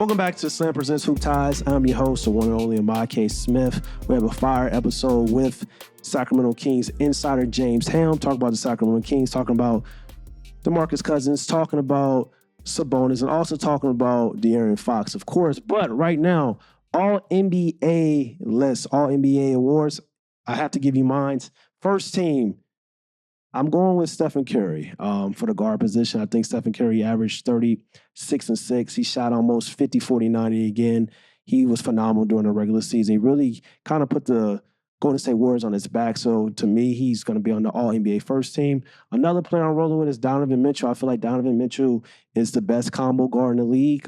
Welcome back to Slam Presents Hoop Ties. I'm your host, the one and only Ahmad K. Smith. We have a fire episode with Sacramento Kings insider James Ham, talking about the Sacramento Kings, talking about DeMarcus Cousins, talking about Sabonis, and also talking about De'Aaron Fox, of course. But right now, all NBA lists, all NBA awards, I have to give you mine. First team, I'm going with Stephen Curry for the guard position. I think Stephen Curry averaged 36 and 6. He shot almost 50, 40, 90 again. He was phenomenal during the regular season. He really kind of put the Golden State Warriors on his back. So to me, he's going to be on the All-NBA first team. Another player I'm rolling with is Donovan Mitchell. I feel like Donovan Mitchell is the best combo guard in the league,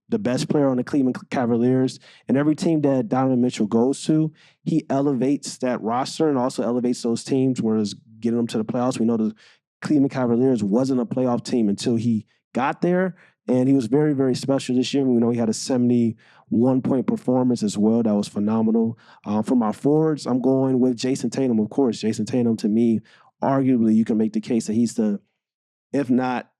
the best player on the Cleveland Cavaliers. And every team that Donovan Mitchell goes to, he elevates that roster and also elevates those teams, whereas getting them to the playoffs. We know the Cleveland Cavaliers wasn't a playoff team until he got there, and he was very, very special this year. We know he had a 71-point performance as well. That was phenomenal. For my forwards, I'm going with Jason Tatum, of course. Jason Tatum, to me, arguably, you can make the case that he's the, if not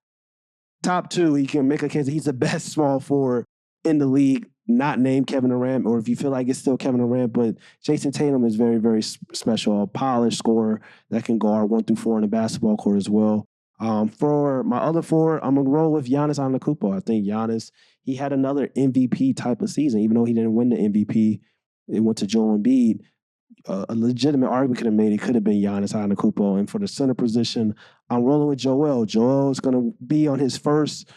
top two, you can make a case that he's the best small forward in the league, not named Kevin Durant, or if you feel like it's still Kevin Durant, but Jason Tatum is very, very special, a polished scorer that can guard 1 through 4 in the basketball court as well. For my other four, I'm going to roll with Giannis Antetokounmpo. I think Giannis, he had another MVP type of season, even though he didn't win the MVP. It went to Joel Embiid. A legitimate argument could have made it could have been Giannis Antetokounmpo. And for the center position, I'm rolling with Joel. Joel is going to be on his first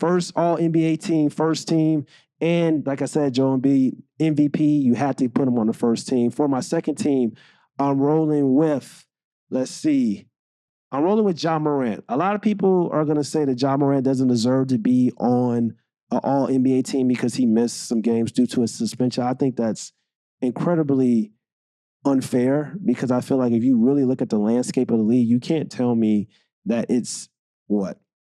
All-NBA team, first team. And like I said, Joel Embiid, MVP, you had to put him on the first team. For my second team, I'm rolling with, I'm rolling with Ja Morant. A lot of people are going to say that Ja Morant doesn't deserve to be on an All-NBA team because he missed some games due to a suspension. I think that's incredibly unfair because I feel like if you really look at the landscape of the league, you can't tell me that it's,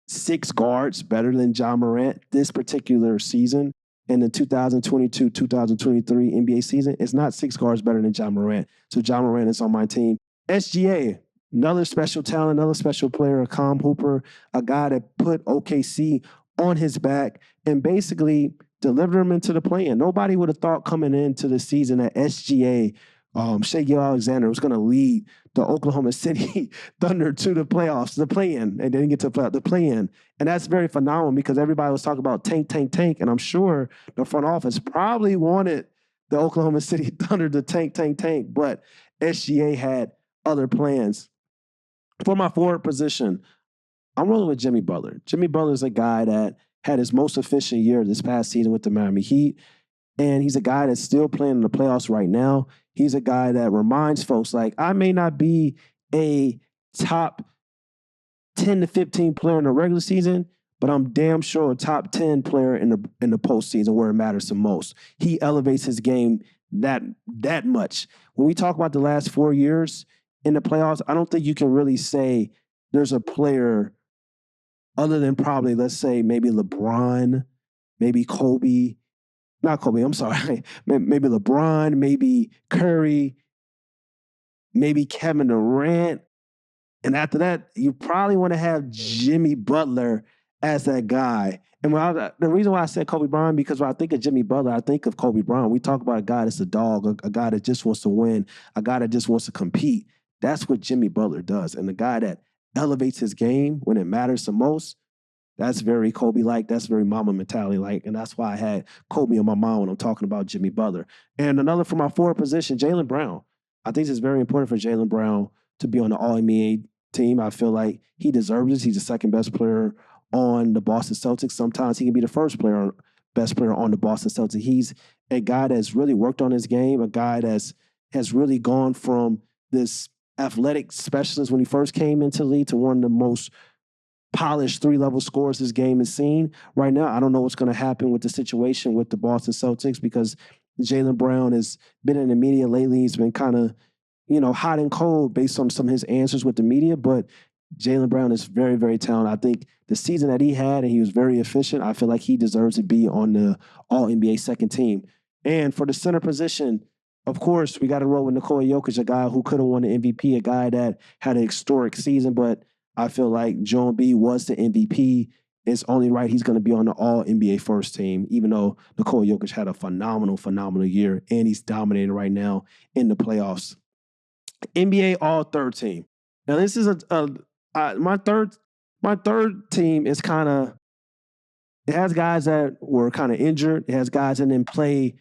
6 guards better than Ja Morant this particular season. In the 2022-2023 NBA season, it's not 6 guards better than Ja Morant. So Ja Morant is on my team. SGA, another special talent, another special player, a calm hooper, a guy that put OKC on his back and basically delivered him into the play-in. Nobody would have thought coming into the season that SGA, Shai Gilgeous-Alexander was going to lead the Oklahoma City Thunder to the playoffs, the play-in, and then get to the play-in. And that's very phenomenal because everybody was talking about tank. And I'm sure the front office probably wanted the Oklahoma City Thunder to tank. But SGA had other plans. For my forward position, I'm rolling with Jimmy Butler. Jimmy Butler is a guy that had his most efficient year this past season with the Miami Heat. And he's a guy that's still playing in the playoffs right now. He's a guy that reminds folks, like, I may not be a top 10 to 15 player in the regular season, but I'm damn sure a top 10 player in the postseason where it matters the most. He elevates his game that much. When we talk about the last 4 years in the playoffs, I don't think you can really say there's a player other than probably, let's say, maybe LeBron, maybe Kobe. Not Kobe, I'm sorry. Maybe LeBron, maybe Curry, maybe Kevin Durant. And after that, you probably want to have Jimmy Butler as that guy. And the reason why I said Kobe Bryant, because when I think of Jimmy Butler, I think of Kobe Bryant. We talk about a guy that's a dog, a guy that just wants to win, a guy that just wants to compete. That's what Jimmy Butler does. And the guy that elevates his game when it matters the most, that's very Kobe-like. That's very Mamba mentality-like. And that's why I had Kobe in my mind when I'm talking about Jimmy Butler. And another for my forward position, Jaylen Brown. I think it's very important for Jaylen Brown to be on the All-NBA team. I feel like he deserves this. He's the second best player on the Boston Celtics. Sometimes he can be the first best player on the Boston Celtics. He's a guy that's really worked on his game, a guy that's has really gone from this athletic specialist when he first came into the league to one of the most polished 3-level scorers this game has seen. Right now, I don't know what's going to happen with the situation with the Boston Celtics because Jaylen Brown has been in the media lately. He's been kind of, hot and cold based on some of his answers with the media, but Jaylen Brown is very, very talented. I think the season that he had, and he was very efficient, I feel like he deserves to be on the All-NBA second team. And for the center position, of course, we got to roll with Nikola Jokic, a guy who could have won the MVP, a guy that had an historic season, but I feel like Joel Embiid was the MVP. it's only right he's going to be on the All-NBA first team, even though Nikola Jokic had a phenomenal year, and he's dominating right now in the playoffs. NBA All-Third Team. Now, this is my third team is kind of, it has guys that were kind of injured. It has guys that didn't play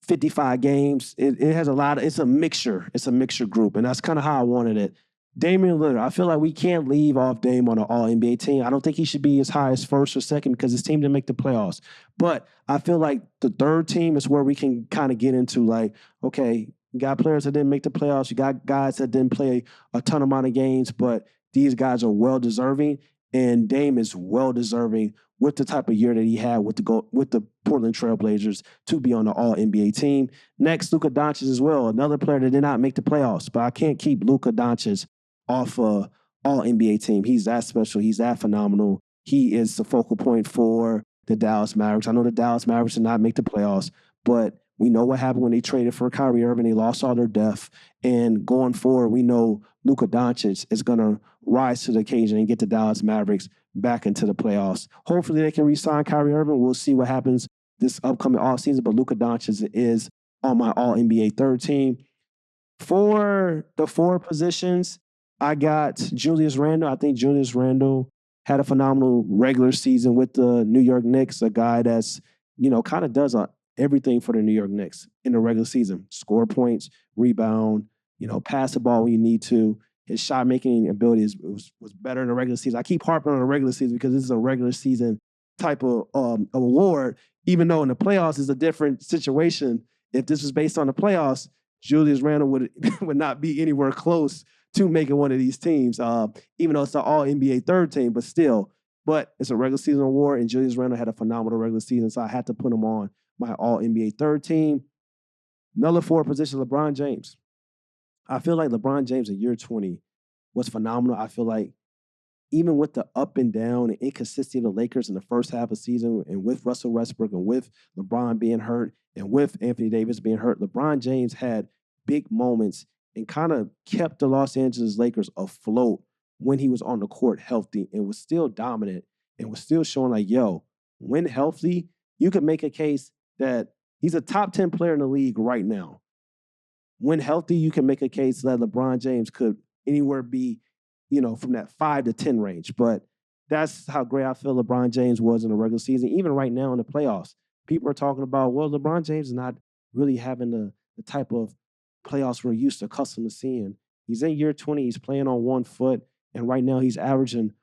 55 games. It has it's a mixture. It's a mixture group, and that's kind of how I wanted it. Damian Lillard, I feel like we can't leave off Dame on an All-NBA team. I don't think he should be as high as first or second because his team didn't make the playoffs. But I feel like the third team is where we can kind of get into like, okay, you got players that didn't make the playoffs. You got guys that didn't play a ton amount of games, but these guys are well-deserving, and Dame is well-deserving with the type of year that he had with the Portland Trailblazers to be on the All-NBA team. Next, Luka Doncic as well, another player that did not make the playoffs, but I can't keep Luka Doncic off a All-NBA team. He's that special. He's that phenomenal. He is the focal point for the Dallas Mavericks. I know the Dallas Mavericks did not make the playoffs, but we know what happened when they traded for Kyrie Irving. They lost all their depth. And going forward, we know Luka Doncic is going to rise to the occasion and get the Dallas Mavericks back into the playoffs. Hopefully they can re-sign Kyrie Irving. We'll see what happens this upcoming offseason, but Luka Doncic is on my All-NBA third team. For the four positions, I got Julius Randle. I think Julius Randle had a phenomenal regular season with the New York Knicks, a guy that's, kind of does everything for the New York Knicks in the regular season. Score points, rebound, pass the ball when you need to. His shot-making ability was better in the regular season. I keep harping on the regular season because this is a regular season type of award, even though in the playoffs is a different situation. If this was based on the playoffs, Julius Randle would not be anywhere close to making one of these teams, even though it's the All-NBA third team, but still. But it's a regular season award, and Julius Randle had a phenomenal regular season, so I had to put him on my All-NBA third team. Another four position, LeBron James. I feel like LeBron James in year 20 was phenomenal. I feel like even with the up and down and inconsistency of the Lakers in the first half of the season, and with Russell Westbrook and with LeBron being hurt and with Anthony Davis being hurt, LeBron James had big moments and kind of kept the Los Angeles Lakers afloat when he was on the court healthy and was still dominant and was still showing like, yo, when healthy, you could make a case that he's a top 10 player in the league right now. When healthy, you can make a case that LeBron James could anywhere be, from that 5 to 10 range. But that's how great I feel LeBron James was in the regular season. Even right now in the playoffs, people are talking about, well, LeBron James is not really having the type of playoffs we're used to, accustomed to seeing. He's in year 20. He's playing on 1 foot. And right now he's averaging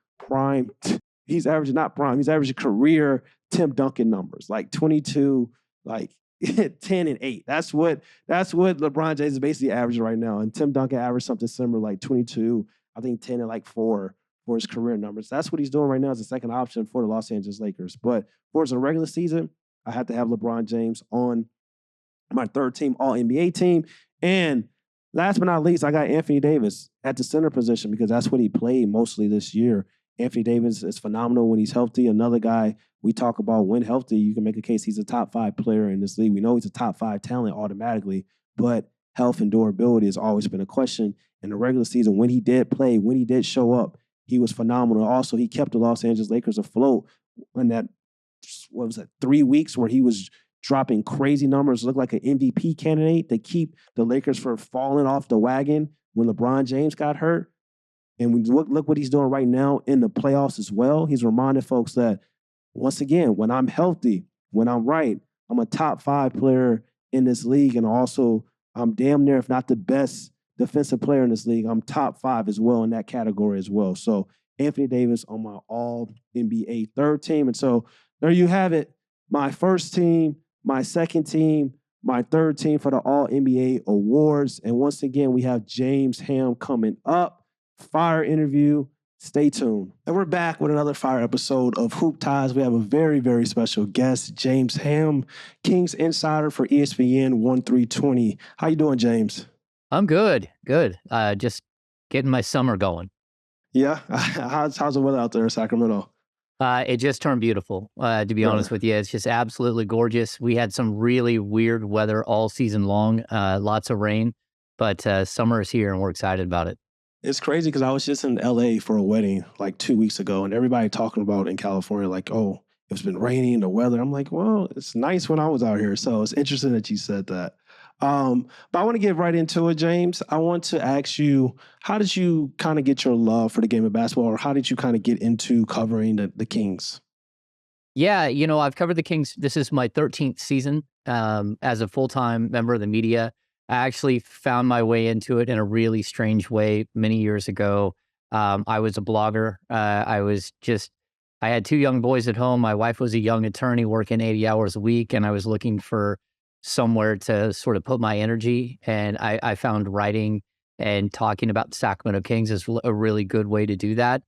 he's averaging career Tim Duncan numbers, like 22, like 10 and 8. That's what LeBron James is basically averaging right now. And Tim Duncan averaged something similar, like 22, I think 10 and like 4 for his career numbers. That's what he's doing right now as a second option for the Los Angeles Lakers. But for his regular season, I had to have LeBron James on my third team, All-NBA team. And last but not least, I got Anthony Davis at the center position because that's what he played mostly this year. Anthony Davis is phenomenal when he's healthy. Another guy we talk about when healthy, you can make a case he's a top 5 player in this league. We know he's a top 5 talent automatically, but health and durability has always been a question. In the regular season, when he did play, when he did show up, he was phenomenal. Also, he kept the Los Angeles Lakers afloat in that, 3 weeks where he was dropping crazy numbers, looked like an MVP candidate to keep the Lakers from falling off the wagon when LeBron James got hurt. And we look what he's doing right now in the playoffs as well. He's reminded folks that, once again, when I'm healthy, when I'm right, I'm a top 5 player in this league. And also, I'm damn near, if not the best defensive player in this league. I'm top 5 as well in that category as well. So Anthony Davis on my All-NBA third team. And so there you have it. My first team, my second team, my third team for the All-NBA awards. And once again, we have James Ham coming up. Fire interview. Stay tuned. And we're back with another fire episode of Hoop Ties. We have a very, very special guest, James Ham, Kings insider for ESPN 1320. How you doing, James? I'm good. Just getting my summer going. Yeah? How's the weather out there in Sacramento? It just turned beautiful, to be honest with you. It's just absolutely gorgeous. We had some really weird weather all season long, lots of rain, but summer is here and we're excited about it. It's crazy because I was just in LA for a wedding like 2 weeks ago, and everybody talking about in California, like, oh, it's been raining, the weather. I'm like, well, it's nice when I was out here. So it's interesting that you said that. But I want to get right into it, James. I want to ask you, how did you kind of get your love for the game of basketball, or how did you kind of get into covering the Kings? Yeah, I've covered the Kings. This is my 13th season as a full-time member of the media. I actually found my way into it in a really strange way many years ago. I was a blogger. I had two young boys at home. My wife was a young attorney working 80 hours a week, and I was looking for somewhere to sort of put my energy. And I found writing and talking about the Sacramento Kings is a really good way to do that.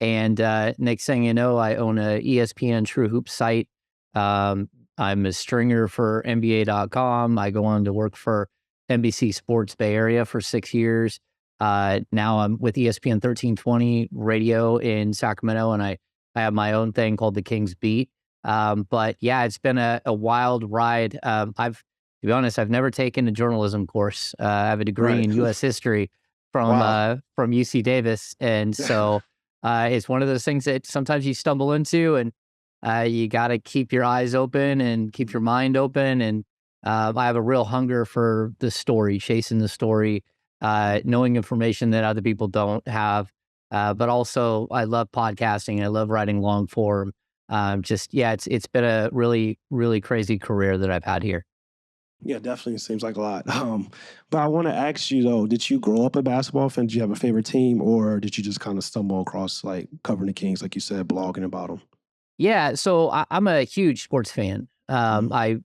And next thing you know, I own a ESPN True Hoop site. I'm a stringer for NBA.com. I go on to work for NBC Sports Bay Area for 6 years. Now I'm with ESPN 1320 radio in Sacramento, and I have my own thing called the Kings Beat. But yeah, it's been a wild ride. To be honest, I've never taken a journalism course. I have a degree Right. in U.S. history Wow. from UC Davis, and so it's one of those things that sometimes you stumble into, and you got to keep your eyes open and keep your mind open. And I have a real hunger for the story, chasing the story, knowing information that other people don't have. But also, I love podcasting. I love writing long form. It's been a really, really crazy career that I've had here. Yeah, definitely seems like a lot. But I want to ask you though, did you grow up a basketball fan? Did you have a favorite team, or did you just kind of stumble across like covering the Kings, like you said, blogging about them? Yeah, so I'm a huge sports fan. Hmm. I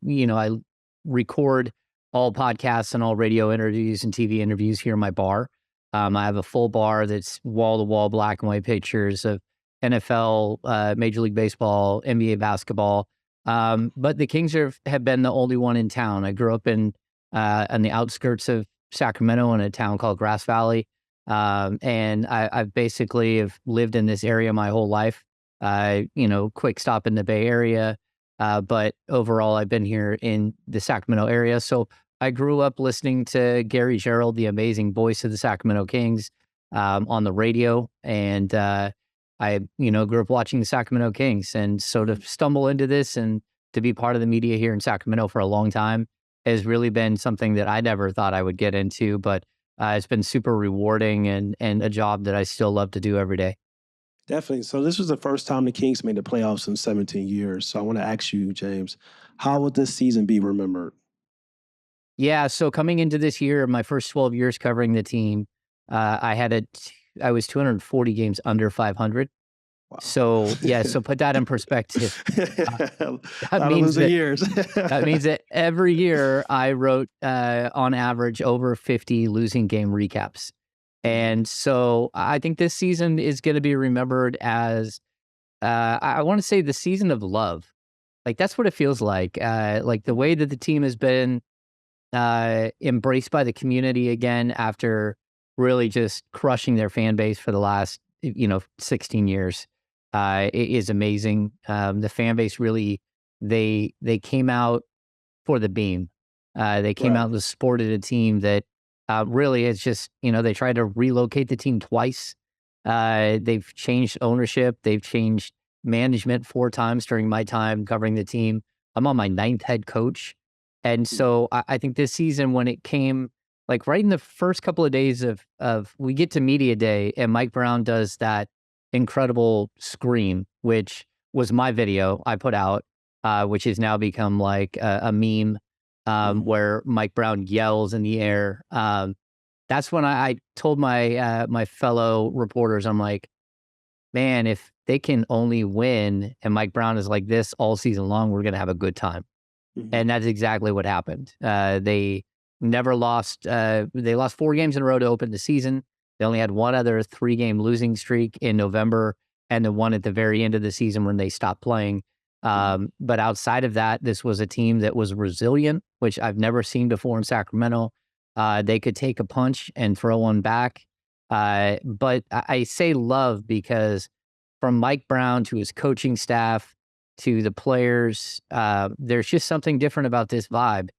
record all podcasts and all radio interviews and TV interviews here in my bar. I have a full bar that's wall to wall black and white pictures of NFL, Major League Baseball, NBA basketball. But the Kings have been the only one in town. I grew up on the outskirts of Sacramento in a town called Grass Valley, and I've basically have lived in this area my whole life. Quick stop in the Bay Area. But overall, I've been here in the Sacramento area. So I grew up listening to Gary Gerald, the amazing voice of the Sacramento Kings, on the radio. And I grew up watching the Sacramento Kings. And so to stumble into this and to be part of the media here in Sacramento for a long time has really been something that I never thought I would get into. But it's been super rewarding and a job that I still love to do every day. Definitely. So this was the first time the Kings made the playoffs in 17 years. So I want to ask you, James, how would this season be remembered? Yeah, so coming into this year, my first 12 years covering the team, I was 240 games under 500. Wow. So yeah, so put that in perspective. Uh, A that lot of means losing that years. that means that every year I wrote on average over 50 losing game recaps. Mhm. And so I think this season is going to be remembered as I want to say the season of love. Like that's what it feels like the way that the team has been embraced by the community again after really just crushing their fan base for the last 16 years is amazing. The fan base really they came out for the beam. They came Right. out and supported a team that really is just they tried to relocate the team twice. They've changed ownership. They've changed management four times during my time covering the team. I'm on my ninth head coach. And Mhm. so I think this season when it came like right in the first couple of days of we get to media day and Mike Brown does that incredible scream, which was my video I put out, which has now become like a meme Mhm. where Mike Brown yells in the air. That's when I told my fellow reporters, I'm like, man, if they can only win and Mike Brown is like this all season long, we're gonna have a good time. Mhm. And that's exactly what happened. They never lost. They lost 4 games in a row to open the season. They only had one other 3-game losing streak in November, and the one at the very end of the season when they stopped playing. Mhm. But outside of that, this was a team that was resilient, which I've never seen before in Sacramento. They could take a punch and throw one back. But I say love because from Mike Brown to his coaching staff to the players. There's just something different about this vibe.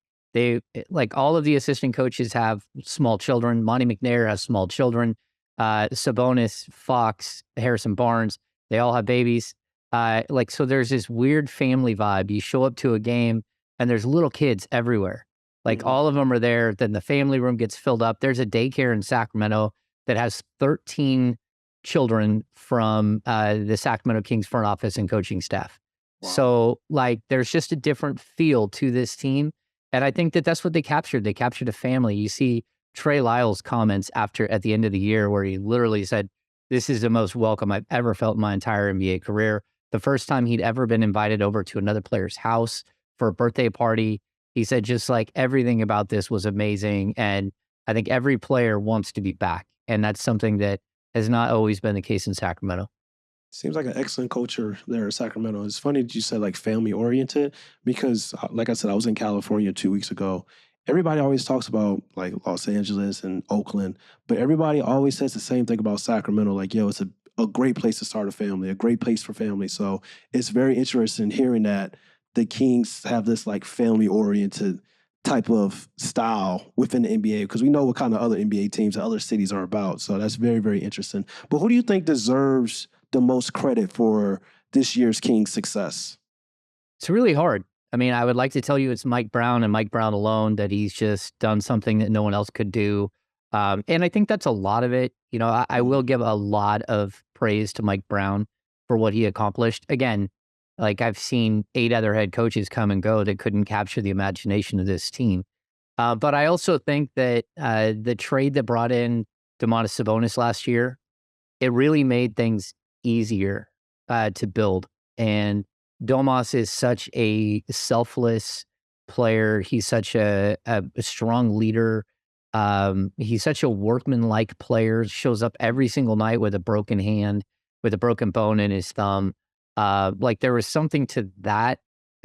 Like all of the assistant coaches have small children. Monty McNair has small children. Sabonis, Fox, Harrison Barnes, they all have babies. So there's this weird family vibe. You show up to a game and there's little kids everywhere. Like all of them are there. Then the family room gets filled up. There's a daycare in Sacramento that has 13 children from the Sacramento Kings front office and coaching staff. Wow. So like there's just a different feel to this team. And I think that that's what they captured. They captured a family. You see Trey Lyles' comments at the end of the year where he literally said, "This is the most welcome I've ever felt in my entire NBA career." The first time he'd ever been invited over to another player's house for a birthday party. He said just like everything about this was amazing. And I think every player wants to be back. And that's something that has not always been the case in Sacramento. Seems like an excellent culture there in Sacramento. It's funny that you said like family oriented because, like I said, I was in California 2 weeks ago. Everybody always talks about like Los Angeles and Oakland, but everybody always says the same thing about Sacramento. Like, yo, it's a great place to start a family, a great place for family. So it's very interesting hearing that the Kings have this like family oriented type of style within the NBA because we know what kind of other NBA teams and other cities are about. So that's very, very interesting. But who do you think deserves the most credit for this year's Kings success? It's really hard. I mean, I would like to tell you it's Mike Brown and Mike Brown alone, that he's just done something that no one else could do. And I think that's a lot of it. You know, I will give a lot of praise to Mike Brown for what he accomplished. Again, like I've seen 8 other head coaches come and go that couldn't capture the imagination of this team. But I also think that the trade that brought in DeMarcus Sabonis last year, it really made things easier to build. And Domas is such a selfless player. He's such a strong leader. He's such a workmanlike player. Shows up every single night with a broken hand, with a broken bone in his thumb. Like there was something to that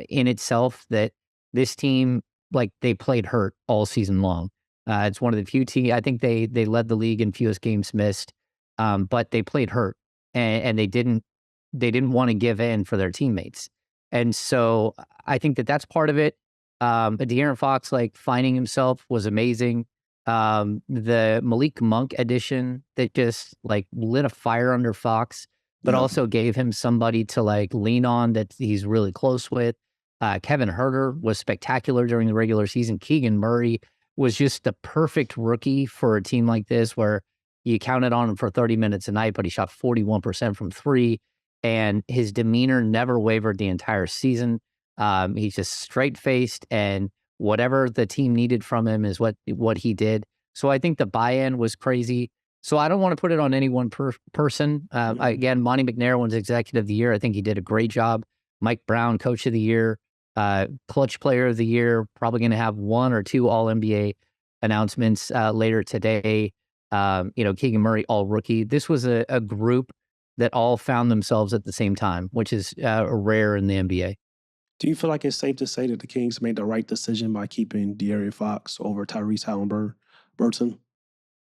in itself that this team, like they played hurt all season long. It's one of the few teams. I think they led the league in fewest games missed, but they played hurt and they didn't want to give in for their teammates. And so I think that that's part of it. De'Aaron Fox, like finding himself was amazing. The Malik Monk addition that just like lit a fire under Fox, but Yeah. also gave him somebody to like lean on that he's really close with. Kevin Huerter was spectacular during the regular season. Keegan Murray was just the perfect rookie for a team like this where you counted on him for 30 minutes a night, but he shot 41% from 3. And his demeanor never wavered the entire season. He's just straight faced, and whatever the team needed from him is what he did. So I think the buy-in was crazy. So I don't want to put it on any one person. Again, Monty McNair wins Executive of the Year. I think he did a great job. Mike Brown, Coach of the Year, Clutch Player of the Year. Probably going to have 1 or 2 All NBA announcements later today. Keegan Murray, All Rookie. This was a group that all found themselves at the same time, which is rare in the NBA. Do you feel like it's safe to say that the Kings made the right decision by keeping De'Aaron Fox over Tyrese Halliburton?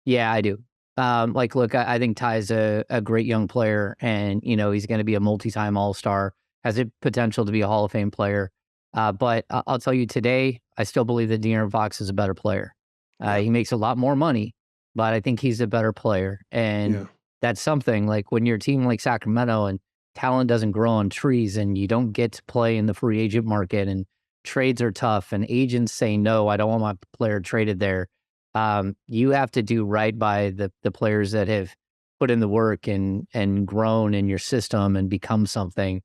Yeah, I do. Look, I think Ty's a great young player, and he's going to be a multi-time All-Star, has the potential to be a Hall of Fame player. But I'll tell you today, I still believe that De'Aaron Fox is a better player. He makes a lot more money, but I think he's a better player, and that's something like when you're a team like Sacramento and talent doesn't grow on trees and you don't get to play in the free agent market and trades are tough and agents say, no, I don't want my player traded there. You have to do right by the players that have put in the work and grown in your system and become something.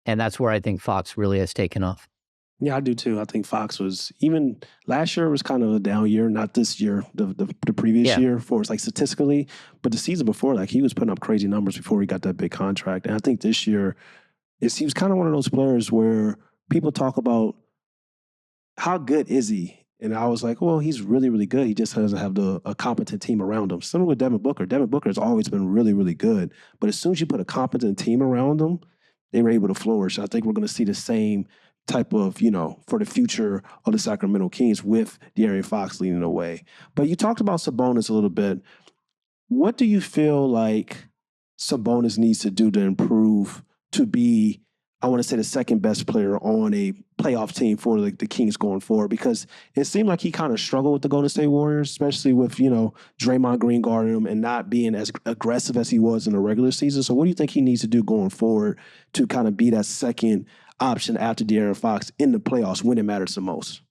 And that's where I think Fox really has taken off. Yeah, I do too. I think Fox was even last year was kind of a down year, not this year, the previous year for us, like statistically, but the season before, like he was putting up crazy numbers before he got that big contract. And I think this year, he was kind of one of those players where people talk about how good is he? And I was like, well, he's really, really good. He just doesn't have a competent team around him. Similar with Devin Booker. Devin Booker has always been really, really good. But as soon as you put a competent team around him, they were able to flourish. I think we're going to see the same type of, for the future of the Sacramento Kings with De'Aaron Fox leading the way. But you talked about Sabonis a little bit. What do you feel like Sabonis needs to do to improve to be I want to say, the second best player on a playoff team for the Kings going forward, because it seemed like he kind of struggled with the Golden State Warriors, especially with, Draymond Green guarding him and not being as aggressive as he was in the regular season. So what do you think he needs to do going forward to kind of be that second option after De'Aaron Fox in the playoffs when it matters the most?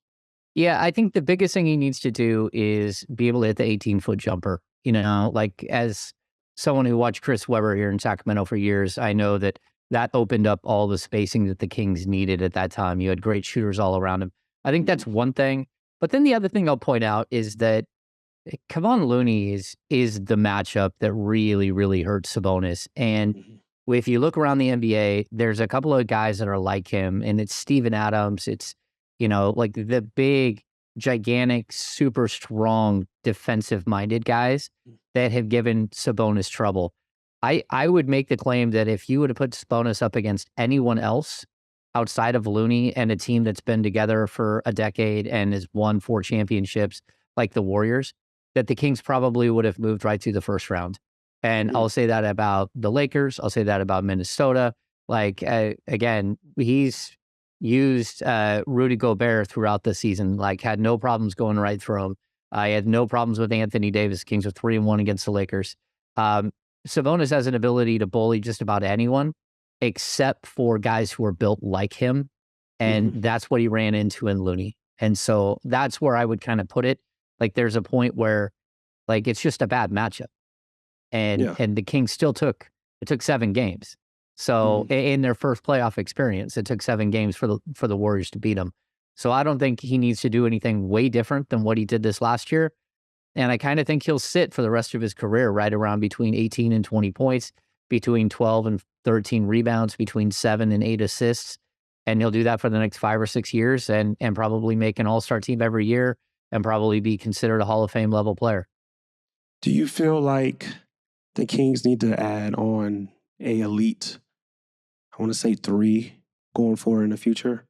Yeah, I think the biggest thing he needs to do is be able to hit the 18-foot jumper. Like as someone who watched Chris Webber here in Sacramento for years, I know that opened up all the spacing that the Kings needed at that time. You had great shooters all around him. I think that's one thing. But then the other thing I'll point out is that Kevon Looney is the matchup that really, really hurts Sabonis. And Mhm. if you look around the NBA, there's a couple of guys that are like him, and it's Steven Adams. It's, like the big, gigantic, super strong, defensive-minded guys that have given Sabonis trouble. I would make the claim that if you would have put Sabonis up against anyone else outside of Looney and a team that's been together for a decade and has won 4 championships like the Warriors, that the Kings probably would have moved right through the first round. And I'll say that about the Lakers. I'll say that about Minnesota. Like, again, he's used Rudy Gobert throughout the season, like had no problems going right through him. I had no problems with Anthony Davis. Kings are 3-1 against the Lakers. Um, Sabonis has an ability to bully just about anyone except for guys who are built like him. And Mhm. that's what he ran into in Looney. And so that's where I would kind of put it. Like there's a point where like it's just a bad matchup. And Yeah. the Kings still took 7 games. So Mhm. in their first playoff experience, it took 7 games for the Warriors to beat them. So I don't think he needs to do anything way different than what he did this last year. And I kind of think he'll sit for the rest of his career right around between 18 and 20 points, between 12 and 13 rebounds, between 7 and 8 assists. And he'll do that for the next 5 or 6 years and probably make an all-star team every year and probably be considered a Hall of Fame level player. Do you feel like the Kings need to add on a elite, I want to say 3 going forward in the future?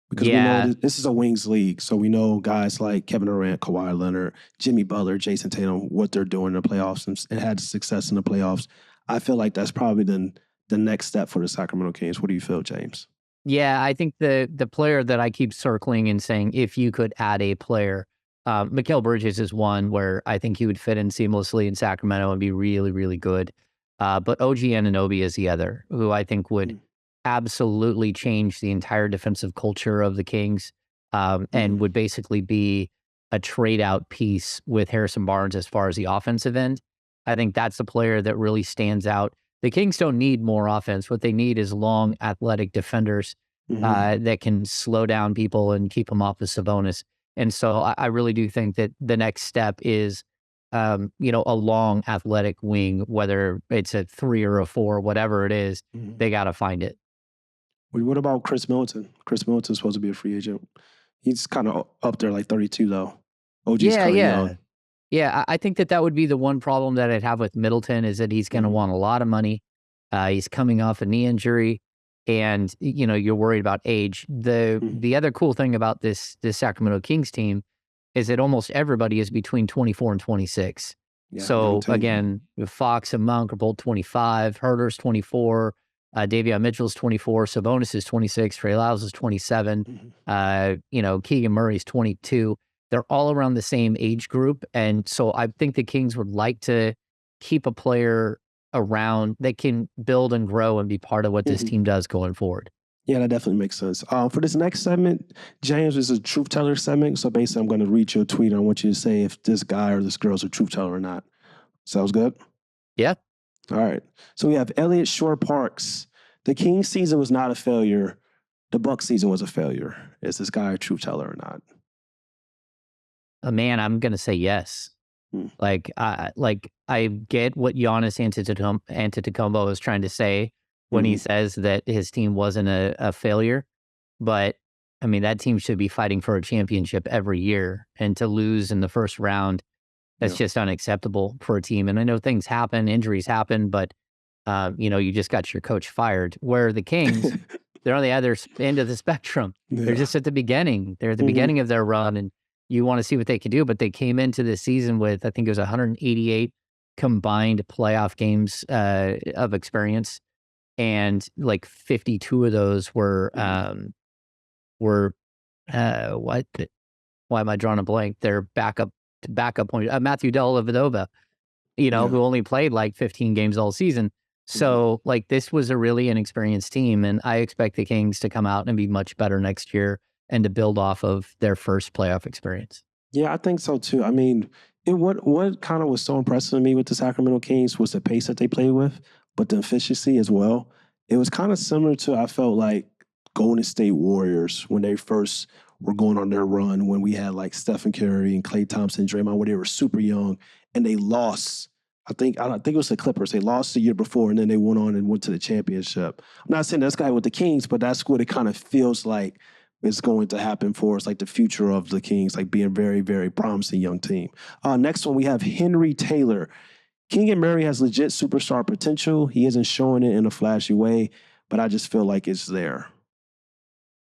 Because we know Yeah. that this is a wings league, so we know guys like Kevin Durant, Kawhi Leonard, Jimmy Butler, Jason Tatum, what they're doing in the playoffs and had success in the playoffs. I feel like that's probably the next step for the Sacramento Kings. What do you feel, James? Yeah, I think the player that I keep circling and saying, if you could add a player, Mikal Bridges is one where I think he would fit in seamlessly in Sacramento and be really, really good. But OG Anunoby is the other, who I think would absolutely change the entire defensive culture of the Kings, Mm-hmm. and would basically be a trade out piece with Harrison Barnes as far as the offensive end. I think that's the player that really stands out. The Kings don't need more offense. What they need is long, athletic defenders Mm-hmm. that can slow down people and keep them off the Sabonis. And so I really do think that the next step is, a long, athletic wing, whether it's a 3 or a 4, whatever it is, Mm-hmm. they got to find it. What about Chris Middleton? Chris Middleton's supposed to be a free agent. He's kind of up there, like 32 though. OG's Yeah, kind of yeah. young. Yeah, I think that would be the one problem that I'd have with Middleton is that he's going to Mm-hmm. want a lot of money. He's coming off a knee injury, and you're worried about age. Mm-hmm. The other cool thing about this Sacramento Kings team is that almost everybody is between 24 and 26. Yeah, young So team. again, Fox and Monk are both 25. Herter's 24. Davion Mitchell's 24. Sabonis is 26. Trey Lyles is 27. Mm-hmm. Keegan Murray's 22. They're all around the same age group. And so I think the Kings would like to keep a player around that can build and grow and be part of what this Mm-hmm. team does going forward. Yeah, that definitely makes sense. For this next segment, James is a truth teller segment. So basically, I'm going to read your tweet. I want you to say if this guy or this girl is a truth teller or not. Sounds good? Yeah. All right. So we have Elliot Shore Parks. The Kings season was not a failure. The Bucks season was a failure. Is this guy a truth teller or not? Man, I'm gonna say yes. Hmm. I get what Giannis Antetokounmpo is trying to say when he Mm-hmm. says that his team wasn't a failure, but I mean that team should be fighting for a championship every year, and to lose in the first round, that's Yeah. just unacceptable for a team. And I know things happen, injuries happen, but you just got your coach fired. Where the Kings, they're on the other end of the spectrum. They're Yeah. just at the beginning. They're at the Mm-hmm. beginning of their run, and you want to see what they can do. But they came into this season with, I think it was 188 combined playoff games of experience. and like 52 of those were were what? Why am I drawing a blank? Their backup point, Matthew Dellavedova, Yeah. who only played like 15 games all season. So like this was a really inexperienced team, and I expect the Kings to come out and be much better next year and to build off of their first playoff experience. Yeah, I think so too. I mean, what kind of was so impressive to me with the Sacramento Kings was the pace that they played with, but the efficiency as well. It was kind of similar to, I felt like, Golden State Warriors when they first were going on their run, when we had like Stephen Curry and Klay Thompson, Draymond, where they were super young and they lost. I think it was the Clippers. They lost the year before, and then they went on and went to the championship. I'm not saying that's guy with the Kings, but that's what it kind of feels like is going to happen for us, like the future of the Kings, like being very, very promising young team. Next one, we have Henry Taylor. Keegan Murray has legit superstar potential. He isn't showing it in a flashy way, but I just feel like it's there.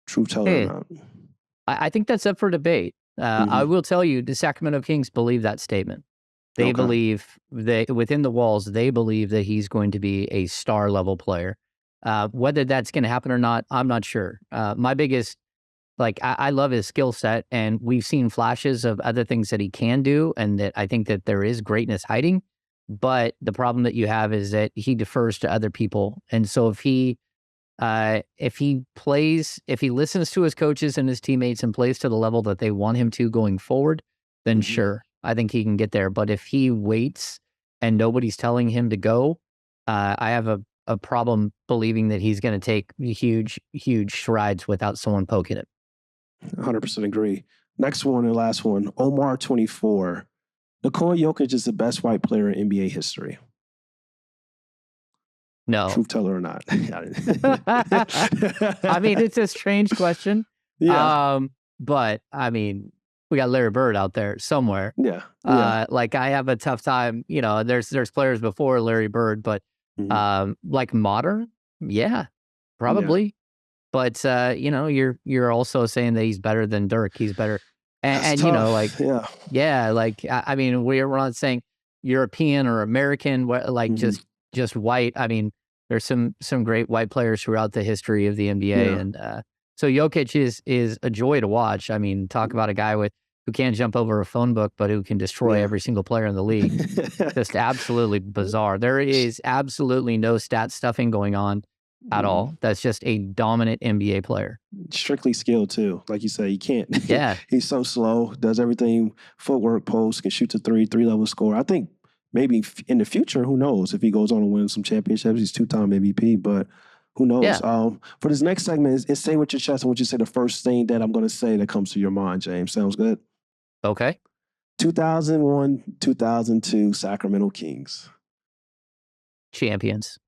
Truth teller or Hey, not. I think that's up for debate. I will tell you, the Sacramento Kings believe that statement. They Okay. believe that within the walls, they believe that he's going to be a star level player. Whether that's going to happen or not, I'm not sure. My biggest, like, I love his skill set, and we've seen flashes of other things that he can do, and that I think that there is greatness hiding. But the problem that you have is that he defers to other people, and so if he listens to his coaches and his teammates and plays to the level that they want him to going forward, then Mm-hmm. sure, I think he can get there. But if he waits and nobody's telling him to go, I have a problem believing that he's going to take huge strides without someone poking him. 100% agree. Next one and last one, Omar 24. Nikola Jokic is the best white player in NBA history. No. Truth teller or not? I mean, it's a strange question. Yeah. But I mean, we got Larry Bird out there somewhere. Yeah. Yeah. Like I have a tough time, there's players before Larry Bird, but Mhm. like modern, yeah, Yeah. probably. But you're also saying that he's better than Dirk. He's better. That's And like, tough. Yeah. yeah, like I mean, we're not saying European or American, like Mhm. just white. I mean, there's some great white players throughout the history of the NBA, Yeah. and so Jokic is a joy to watch. I mean, talk about a guy who can't jump over a phone book, but who can destroy Yeah. every single player in the league. Just absolutely bizarre. There is absolutely no stat stuffing going on at Mhm. all. That's just a dominant NBA player. Strictly skill too. Like you say, he can't. Yeah, He's so slow. Does everything footwork, post, can shoot the three-level score. I think maybe in the future, who knows if he goes on to win some championships? He's two-time MVP, but who knows? yeah. For this next segment, is say with your chest and what you say the first thing that I'm going to say that comes to your mind, James. Sounds good. Okay. 2001, 2002 Sacramento Kings. Champions.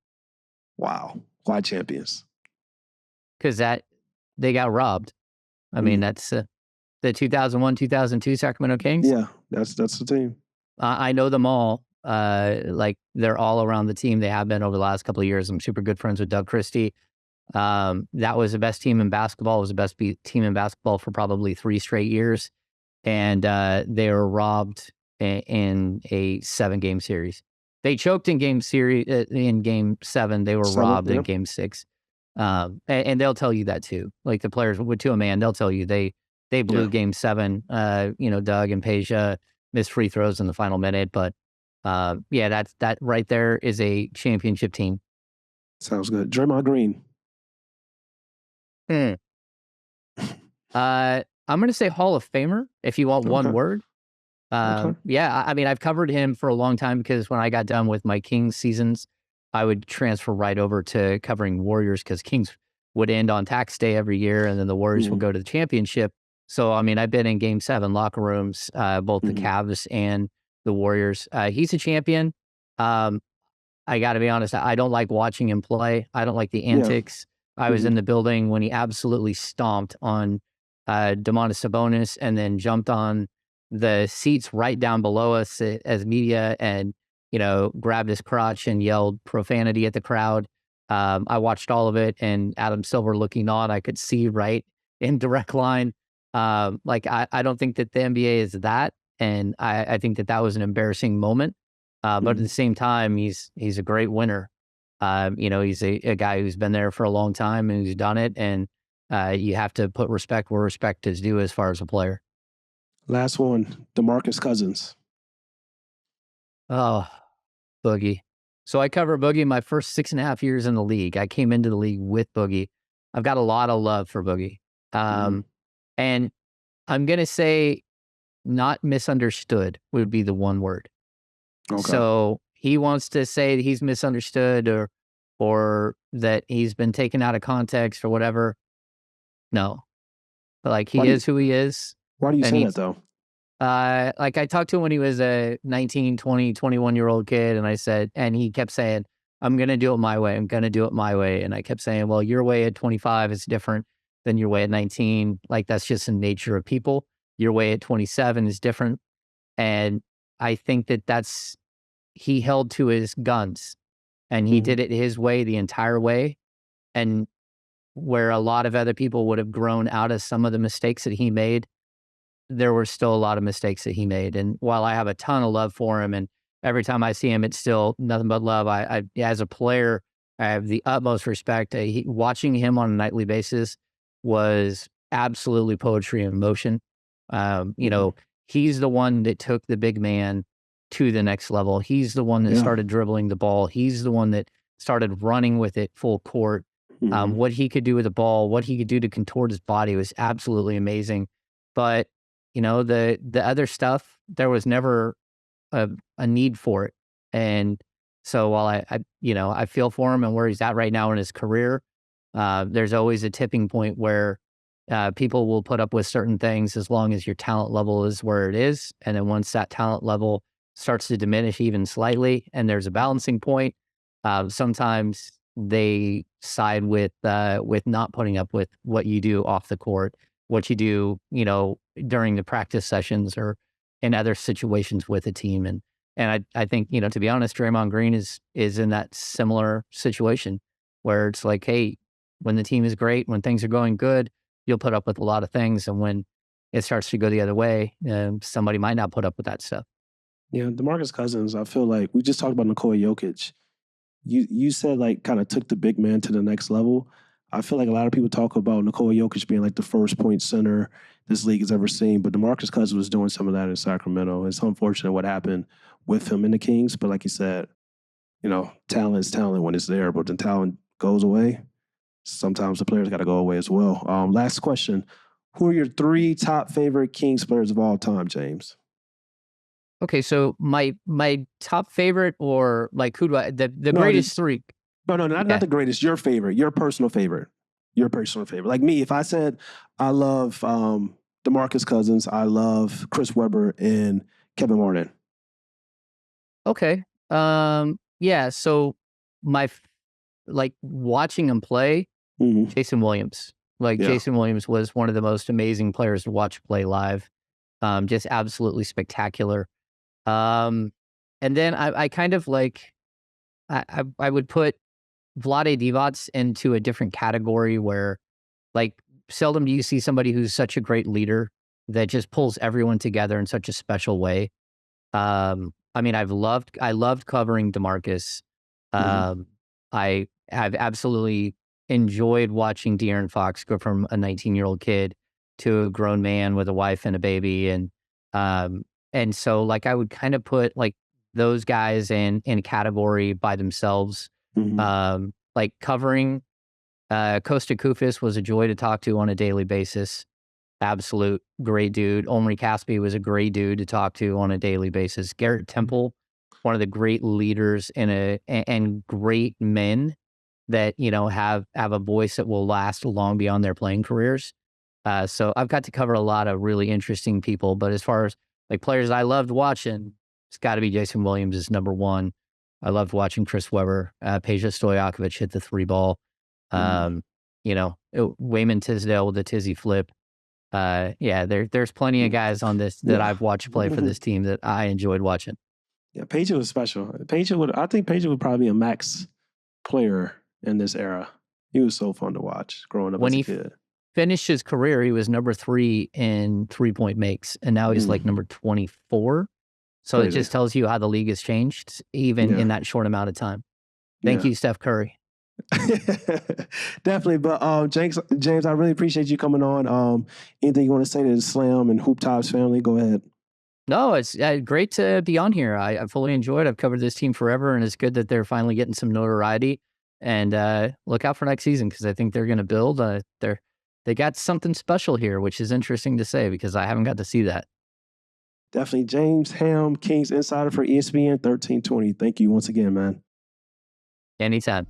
Wow. Why champions? Because they got robbed. I mean, Mm. that's the 2001, 2002 Sacramento Kings. Yeah, that's the team. I know them all. Like they're all around the team. They have been over the last couple of years. I'm super good friends with Doug Christie. That was the best team in basketball. It was the best team in basketball for probably 3 straight years. And they were robbed in a 7-game series. They choked in in game 7. They were 7, robbed in yep. game 6. And they'll tell you that too. Like the players to a man, they'll tell you they blew Yeah. game 7. Doug and Peja missed free throws in the final minute, but yeah, that right there is a championship team. Sounds good. Draymond Green. Hmm. I'm going to say Hall of Famer if you want one Okay. word. Okay. Yeah, I mean, I've covered him for a long time because when I got done with my Kings seasons, I would transfer right over to covering Warriors because Kings would end on tax day every year, and then the Warriors would Mhm. go to the championship. So, I mean, I've been in Game 7 locker rooms, both the Mhm. Cavs and the Warriors. He's a champion. Um, I got to be honest, I don't like watching him play. I don't like the Yeah. antics. I was Mhm. in the building when he absolutely stomped on DeMarcus Sabonis and then jumped on the seats right down below us as media and, grabbed his crotch and yelled profanity at the crowd. I watched all of it and Adam Silver looking on, I could see right in direct line. Like, I don't think that the NBA is that. And I think that was an embarrassing moment. But at the Mhm. same time, he's a great winner. He's a guy who's been there for a long time and who's done it. And you have to put respect where respect is due as far as a player. Last one, DeMarcus Cousins. Oh, Boogie. So I covered Boogie my first 6.5 years in the league. I came into the league with Boogie. I've got a lot of love for Boogie. And I'm going to say not misunderstood would be the one word. Okay. So he wants to say that he's misunderstood or that he's been taken out of context or whatever. No. Like he is who he is. Why do you say that though? Like I talked to him when he was a 19, 20, 21-year-old kid, and he kept saying, I'm going to do it my way. I'm going to do it my way. And I kept saying, well, your way at 25 is different than your way at 19. Like that's just the nature of people. Your way at 27 is different. And I think he held to his guns and he did it his way the entire way. And where a lot of other people would have grown out of some of the mistakes that he made, there were still a lot of mistakes that he made. And while I have a ton of love for him and every time I see him, it's still nothing but love. I as a player, I have the utmost respect. Watching him on a nightly basis was absolutely poetry in motion. He's the one that took the big man to the next level. He's the one that started dribbling the ball. He's the one that started running with it full court. What he could do with the ball, what he could do to contort his body was absolutely amazing. But the other stuff, there was never a need for it. And so while I feel for him and where he's at right now in his career, there's always a tipping point where people will put up with certain things as long as your talent level is where it is. And then once that talent level starts to diminish even slightly and there's a balancing point, sometimes they side with not putting up with what you do off the court, what you do, during the practice sessions or in other situations with a team. And I think, to be honest, Draymond Green is in that similar situation where it's like, hey, when the team is great, when things are going good, you'll put up with a lot of things. And when it starts to go the other way, somebody might not put up with that stuff. Yeah, DeMarcus Cousins, I feel like we just talked about Nikola Jokic. You said like kind of took the big man to the next level. I feel like a lot of people talk about Nikola Jokic being like the first point center this league has ever seen, but DeMarcus Cousins was doing some of that in Sacramento. It's unfortunate what happened with him in the Kings, but like you said, talent is talent when it's there, but then talent goes away. Sometimes the players got to go away as well. Last question. Who are your 3 top favorite Kings players of all time, James? Okay, so my top favorite or like who do the greatest 3? No, not the greatest. Your favorite, your personal favorite. Your personal favorite. Like me, if I said I love DeMarcus Cousins, I love Chris Webber and Kevin Martin. Okay. Yeah, so like watching him play, Jason Williams. Jason Williams was one of the most amazing players to watch play live. Just absolutely spectacular. And then I kind of like I would put Vlade Divac into a different category where like seldom do you see somebody who's such a great leader that just pulls everyone together in such a special way. I loved covering DeMarcus. I've absolutely enjoyed watching De'Aaron Fox go from a 19-year-old kid to a grown man with a wife and a baby. And so like I would kind of put like those guys in a category by themselves. Like covering Costa Koufis was a joy to talk to on a daily basis. Absolute great dude. Omri Caspi was a great dude to talk to on a daily basis. Garrett Temple, one of the great leaders and great men that have a voice that will last long beyond their playing careers. So I've got to cover a lot of really interesting people. But as far as like players I loved watching, it's got to be Jason Williams is number 1. I loved watching Chris Webber. Peja Stojakovic hit the 3 ball. Wayman Tisdale with the Tizzy flip. There's plenty of guys on this that I've watched play for this team that I enjoyed watching. Yeah, Peja was special. I think Peja would probably be a max player in this era. He was so fun to watch growing up as a kid. Finished his career, he was number 3 in 3-point makes, and now he's like number 24. So Crazy. It just tells you how the league has changed, even in that short amount of time. Thank you, Steph Curry. Definitely. But James, I really appreciate you coming on. Anything you want to say to the Slam and Hoop Times family? Go ahead. No, it's great to be on here. I fully enjoyed it. I've covered this team forever, and it's good that they're finally getting some notoriety. And look out for next season because I think they're going to build. They got something special here, which is interesting to say because I haven't got to see that. Definitely. James Ham, Kings Insider for ESPN 1320. Thank you once again, man. Anytime.